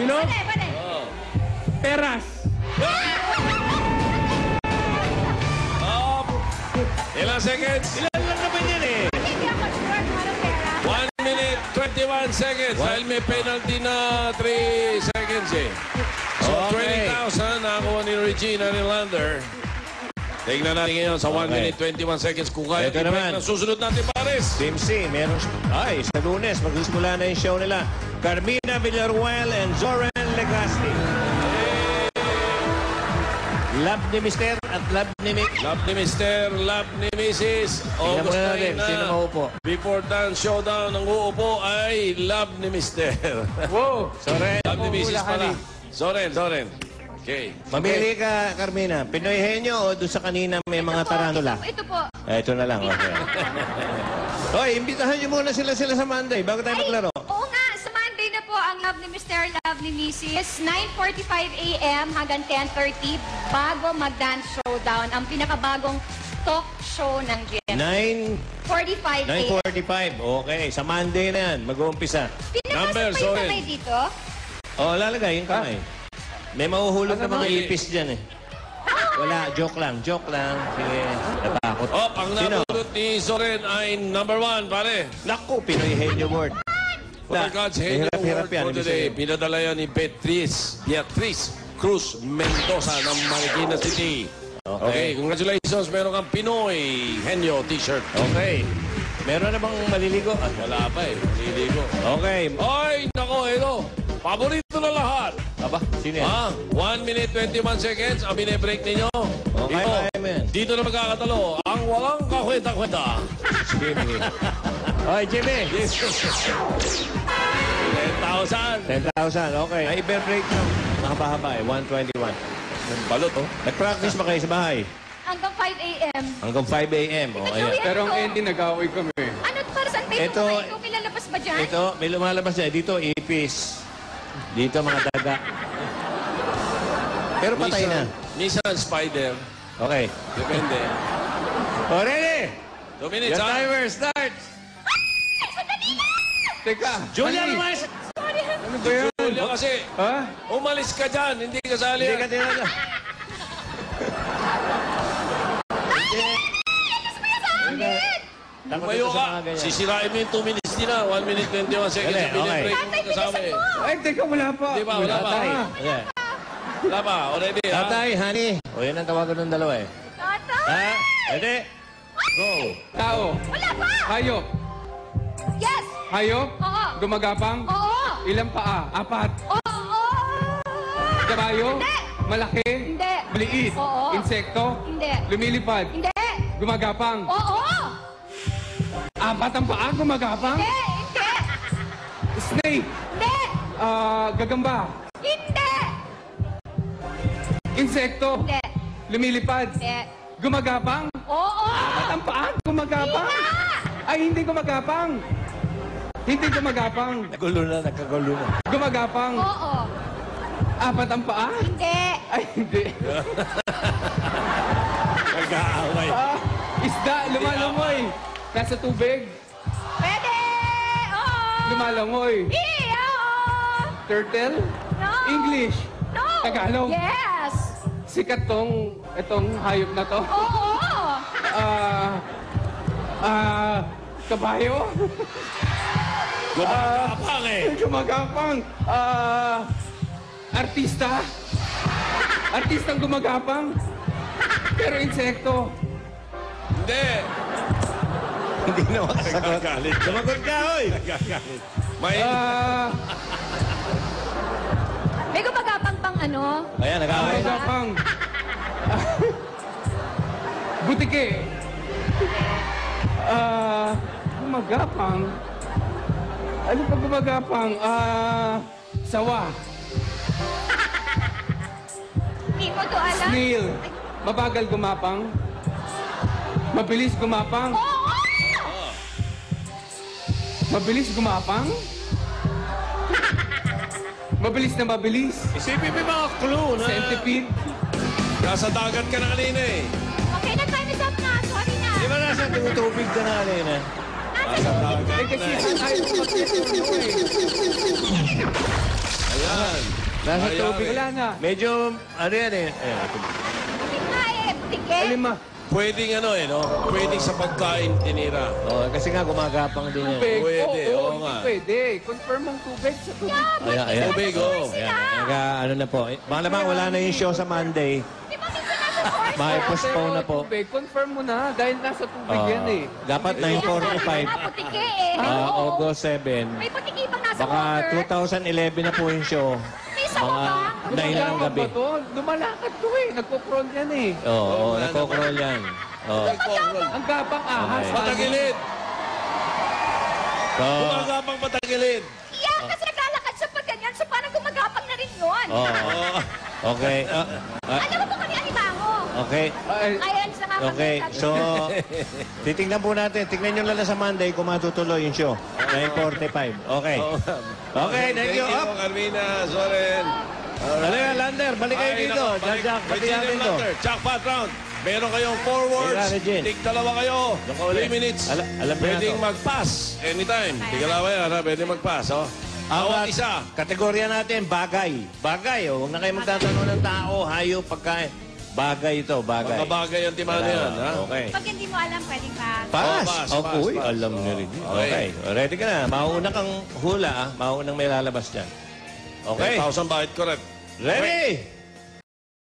Bilog? Pwede. Peras. Ilang seconds? Ilan lang naman yan eh. Hindi ako sure kung anong pera. 1 minute, 21 seconds. Dahil may penalty na 3 seconds eh. So, Okay. 20,000 nakakuha ni Regina Nylander. Tignan natin ngayon sa 1 Okay. minute, 21 seconds. Kung kaya Ito naman. ng susunod natin, pares. Team C, meron... Ay, sa Lunes, magsisimula na yung show nila. Carmina Villarruel and Zoran Legaspi. Love ni Mister at love ni Mick. Love ni Mr., love ni Mrs. Tingnan August muna natin, na. sino mauupo? Before dance showdown, ang uupo ay love ni Mr. Wow. Soren. Love ni Mrs. pala. Huli. Zoren. Okay. Mamili ka, Carmina. Pinoy Henyo o doon sa kanina may mga tarantula? Ito po. Ito na lang, okay. Hoy, imbitahan niyo muna sila sa Monday bago tayo maglaro. Oo nga, sa Monday na po ang Love ni Mr. Love ni Mrs. 9:45 a.m. hanggang 10:30 bago mag-dance showdown. Ang pinakabagong talk show ng GM. 45 a.m. 9:45. Okay, sa Monday na yan. Mag-uumpisa. Number, Pinapasok pa yung sorry. kamay dito? O, lalagay yung kamay. May mahuhulog na mga ipis dyan eh. Wala, joke lang. Sige, natakot. Oh, ang Sino? napulot ni Zoren ay number 1, pare. Naku, Pinoy Henyo Word. For God's Henyo Hirap-hirap Award yan, for ibig today, sabihin. pinadala yan ni Beatrice Cruz Mendoza ng Marikina City. Okay, congratulations. Meron kang Pinoy Henyo t-shirt. Okay. Meron na bang maliligo? Ah, Wala pa eh, maliligo. okay. Ay, nako, ito. Paborito na lahat. Aba, sino yan? 1 minute, 21 seconds. Ang binibreak ninyo. Okay, kaya mo yan. Dito na magkakatalo. Ang walang kakwenta-kwenta. Jimmy. Oy, Jimmy. 10,000. 10,000, okay. Ay, ibe-break na. Mahaba-haba eh, 121. Balot, oh. Nag-practice ba kayo sa bahay? Hanggang 5 a.m. Hanggang 5 a.m. O, ayan. Pero ang ending, nag-away kami. Ano para saan tayo Ito- kumain? Ito, may lalabas ba dyan? Ito, may lumalabas dyan. Dito, ipis. Dito, mga daga. Pero patay na. Nissan Spider. Okay. Depende. O, ready? 2 minutes, Your ha? timer starts. Teka. Julia, Honey, lumayas. Ano ba yan? Julia, kasi Ha? umalis ka dyan. Hindi ka sali. Hindi ka tinala. Tumayo ka. Sisirain mo yung 2 minutes din na. 1 minute, 21 seconds. Dali, Ang binibreak mo Tatay, kasama eh. Ay, teka, wala pa. Di ba? Wala pa. Tatay. Okay. Wala pa. Already, ha? Tatay, honey. O, yan ang tawagan ng dalawa eh. Tatay! Ha? Ready? Go. Tao. Wala pa! Hayop. Yes! Hayop. Oo! Gumagapang. Oo! Ilang paa? 4. Oo! Kabayo. Hindi! Malaki. Hindi! Maliit. Oo. Insekto. Hindi! Lumilipad. Hindi! Gumagapang. Oo! 4 ang paa. Gumagapang. Hindi! Hindi! Snake. Hindi! Gagamba. Hindi! Insekto. Hindi! Lumilipad. Hindi! Gumagapang. Oo! 4 ang paa. Gumagapang. Ay, hindi gumagapang. Hindi gumagapang. Nagkagulo na. Gumagapang. Oo! 4 ang paa. Hindi! Ay, hindi. Nag-aaway. Isda, lumalangoy. Nasa tubig. Pwede! Oo! Lumalangoy. Iyo! Turtle. No! English. No! Tagalog. Yes! Sikat itong hayop na to. Oo! Kabayo. Gumagapang eh. Gumagapang. Artista. Artistang gumagapang. Pero insekto. Hindi. Hindi na makasagot. Nagagalit. Sumagot ka, oy! Nagagalit. May... May gumagapang pang ano? Ayan, nag-aaway. Gumagapang. Butike. Gumagapang. Ano pa gumagapang? Sawa. Hindi ko to alam. Snail. Mabagal gumapang. Mabilis gumapang. Oo! Mabilis gumapang. Mabilis na mabilis. Isipin mo yung mga clue na... Centipede. Nasa dagat ka na kanina eh. Okay na, time is up na. Sorry na. Di ba nasa tubig ka na kanina? Nasa dagat Eh ka kasi na. ayaw ko mag-get Ayan. Nasa Mayari. tubig. Wala na. Medyo, ano yan eh. Ayan. Hindi nga eh, tike. Alima. Pwedeng ano eh, no? Pwedeng sa pagkain tinira. Oh, kasi nga gumagapang din yan. Tubig. Pwede, Oo, oo hindi nga. pwede. Confirm ang tubig sa tubig. Ayan, ayan. Tubig, oh. Ayan, ano na po. Malamang wala na yung show sa Monday. Di ba minsan nasa source? Postpone na po. Tubig. Confirm mo na. Dahil nasa tubig yan eh. Dapat Kaya sabi 9:45. nga, putike eh. Oo. August 7. May putike bang nasa Baka water? 2011 na po yung show. May sawa Mga ba? 9 ng Gumagapang gabi. ba to? Lumalakad to eh. Nagpo-prawn yan eh. Oo, nagko-crawl yan. Oo. Ang gapang ahas. Okay. Patagilid! So, Gumagapang patagilid! Yeah, kasi naglalakad siya pag ganyan. So parang gumagapang na rin yun. oo. Okay. Alam mo ba kung alimango? Okay. Ay, Ayan, sa nga Okay. So, titingnan po natin. Tingnan nyo lang na sa Monday kung matutuloy yung show. 9:45. Okay. Okay, thank you. Up. Carmina, Soren. Halika, Lander. Balik kayo dito. Jack, pati natin to. Jackpot round. Meron kayong forwards. Tira, Regine. Tig dalawa kayo. Doon ka ulit. 3 minutes. Alam niyo na Pwedeng to. mag-pass. Anytime. Tig dalawa yan, ha? Pwedeng mag-pass, oh. Bawat isa. Kategorya natin, bagay. Bagay, oh. Huwag na kayo magtatanong ng tao, hayop, pagkain. Bagay ito, bagay. Mga bagay ang timano yan, ha? Okay. Pag hindi mo alam, pwedeng pa. Pass. Oh, pass, Uy, pass. alam niyo rin. yun. Okay. Okay. Ready ka na. Mauuna kang hula, ah. Mauunang may lalabas dyan. Okay. 10,000 bakit correct. Ready?